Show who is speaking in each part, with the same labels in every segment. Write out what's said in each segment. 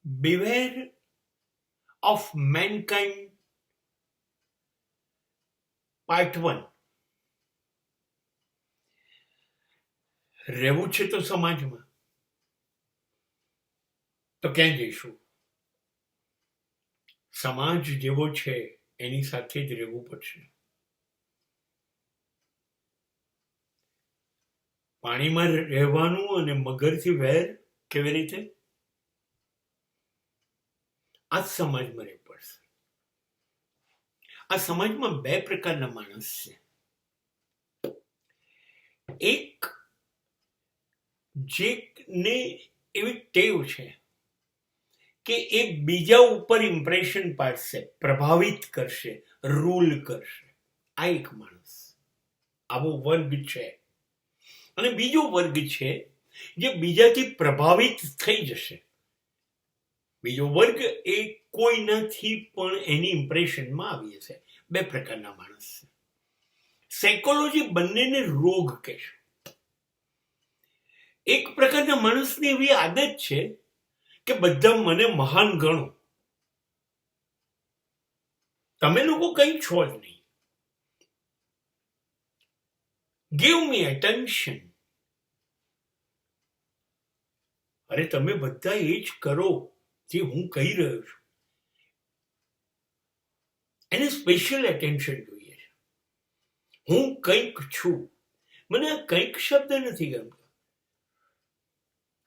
Speaker 1: Beware of Mankind part 1. રહેવું છે તો સમાજમાં, તો ક્યાં જઈશું? સમાજ જેવો છે એની સાથે જ રહેવું પડશે. પાણીમાં રહેવાનું અને મગરથી વેર કેવી રીતે? આ જ સમાજમાં રહેવું પડશે. આ સમાજમાં બે પ્રકારના માણસ છે. એક જેને એવી ટેવ છે કે એ બીજા ઉપર ઇમ્પ્રેશન પાડશે, પ્રભાવિત કરશે, રૂલ કરશે. આ એક માણસ, આવો વર્ગ છે. અને બીજો વર્ગ છે જે બીજાથી પ્રભાવિત થઈ જશે. બીજો વર્ગ એ કોઈનાથી પણ એની ઇમ્પ્રેશનમાં આવી જશે. બે પ્રકારના માણસ છે. સાયકોલોજી બંનેને રોગ કહેશે. એક પ્રકારના માણસની એવી આદત છે કે બધા મને મહાન ગણો. તમે લોકો કઈ છો જ નહીં. Give me attention. અરે તમે બધા એ જ કરો જે હું કહી રહ્યો છું. એને સ્પેશિયલ એટેન્શન જોઈએ છે. હું કંઈક છું. મને આ કંઈક શબ્દ નથી ગમતો.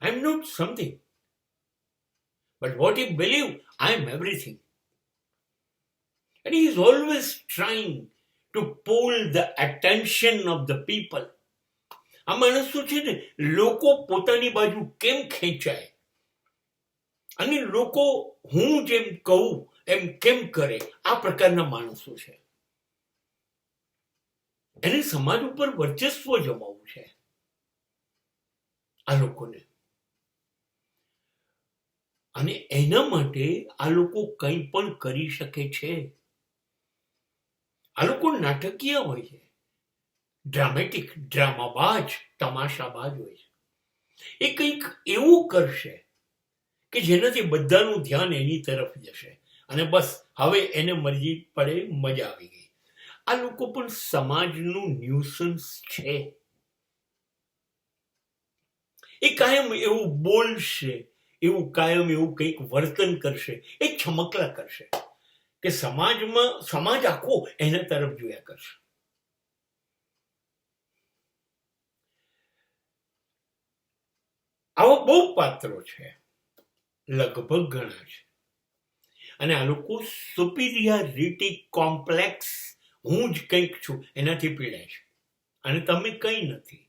Speaker 1: I am not something, but what you believe, I am everything. And he is always trying to pull the attention of the people. આ માણસ શું છે ને, લોકો પોતાની બાજુ કેમ ખેંચાય અને લોકો હું જેમ કહું એમ કેમ કરે, આ પ્રકારના માણસો છે. એને સમાજ ઉપર વર્ચસ્વ જમાવવું છે આ લોકોને. અને એના માટે આ લોકો કંઈ પણ કરી શકે છે. આ લોકો નાટકીય હોય છે, ડ્રામેટિક, ડ્રામાબાજ, તમાશાબાજ હોય છે. એ કંઈક એવું કરશે કે જેનાથી બધાનું ધ્યાન એની તરફ જશે અને બસ હવે એને મરજી પડે, મજા આવી ગઈ. આ લોકો પણ સમાજનું ન્યુસન્સ છે. એ કાયમ એવું બોલશે, એવું કાયમ એવું કંઈક વર્તન કરશે, એ છમકલા કરશે કે સમાજ આખો એના તરફ જોયા કરશે. આવા બહુ પાત્રો છે, લગભગ ઘણા છે. અને આ લોકો સુપિરિયરિટી કોમ્પ્લેક્સ, હું જ કંઈક છું, એનાથી પીડાય છે અને તમે કંઈ નથી.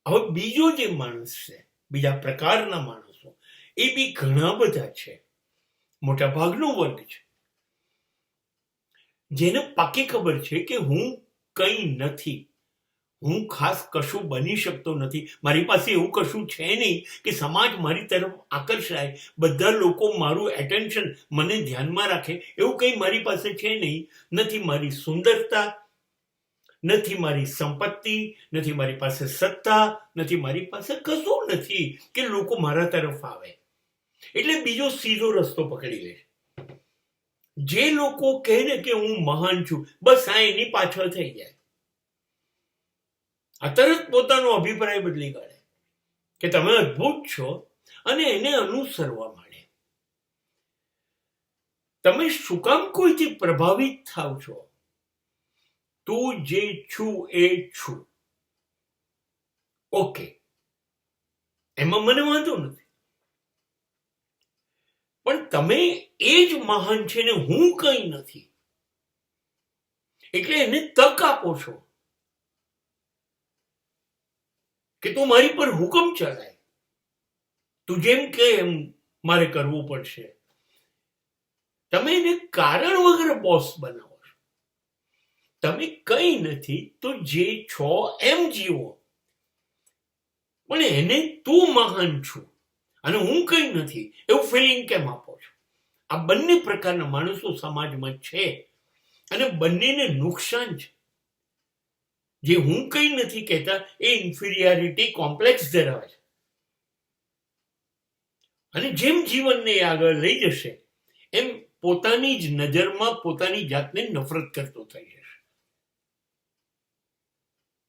Speaker 1: હવે બીજો જે માણસ છે, બીજા પ્રકારના માણસો, એ બી ઘણા બધા છે. મોટા ભાગનો વર્ગ છે જેને પાકી ખબર છે કે હું કંઈ નથી, હું ખાસ કશું બની શકતો નથી, મારી પાસે એવું કશું છે નહીં કે સમાજ મારી તરફ આકર્ષાય, બધા લોકો મારું એટેન્શન, મને ધ્યાનમાં રાખે, એવું કંઈ મારી પાસે છે નહીં. નથી મારી સુંદરતા, નથી મારી સંપત્તિ, નથી મારી પાસે સત્તા, નથી મારી પાસે કશું નથી કે લોકો મારા તરફ આવે. એટલે બીજો સીધો રસ્તો પકડી લે. જે લોકો કહે ને કે હું મહાન છું, બસ આ એની પાછળ થઈ જાય. આ તરત પોતાનો અભિપ્રાય બદલી કાઢે કે તમે અદ્ભુત છો અને એને અનુસરવા માંડે. તમે શું કામ કોઈથી પ્રભાવિત થાવ છો? તું જે છું એ છું, ઓકે, એમાં મને વાંધો નથી. પણ તમે એ જ મહાન છે ને હું કંઈ નથી, એટલે એને તક આપો છો કે તું મારી પર હુકમ ચલાય, તું જેમ કે એમ મારે કરવું પડશે. તમે એને કારણ વગર બોસ બનાવો છો. તમે કંઈ નથી તો જે છો એમ જીવો, પણ એને તું મહાન છું અને હું કંઈ નથી એવું ફિલિંગ કેમ આપો છો? આ બંને પ્રકારના માણસો સમાજમાં છે અને બંનેને નુકસાન છે. જે હું કંઈ નથી કહેતા એ ઇન્ફિરિયરિટી કોમ્પ્લેક્સ ધરાવે છે. અને જેમ જીવનને એ આગળ લઈ જશે એમ પોતાની જ નજરમાં પોતાની જાતને નફરત કરતો થઈ જશે.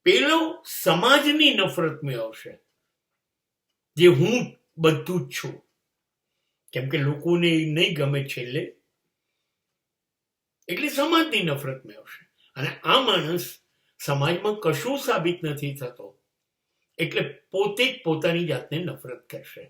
Speaker 1: પેલો સમાજની નફરતમાં આવશે, જે હું બધું જ છું, કેમ કે લોકોને નહીં ગમે છેલ્લે, એટલે સમાજની નફરતમાં આવશે. અને આ માણસ સમાજમાં કશું સાબિત નથી થતો, એટલે પોતે જ પોતાની જાતને નફરત કરશે.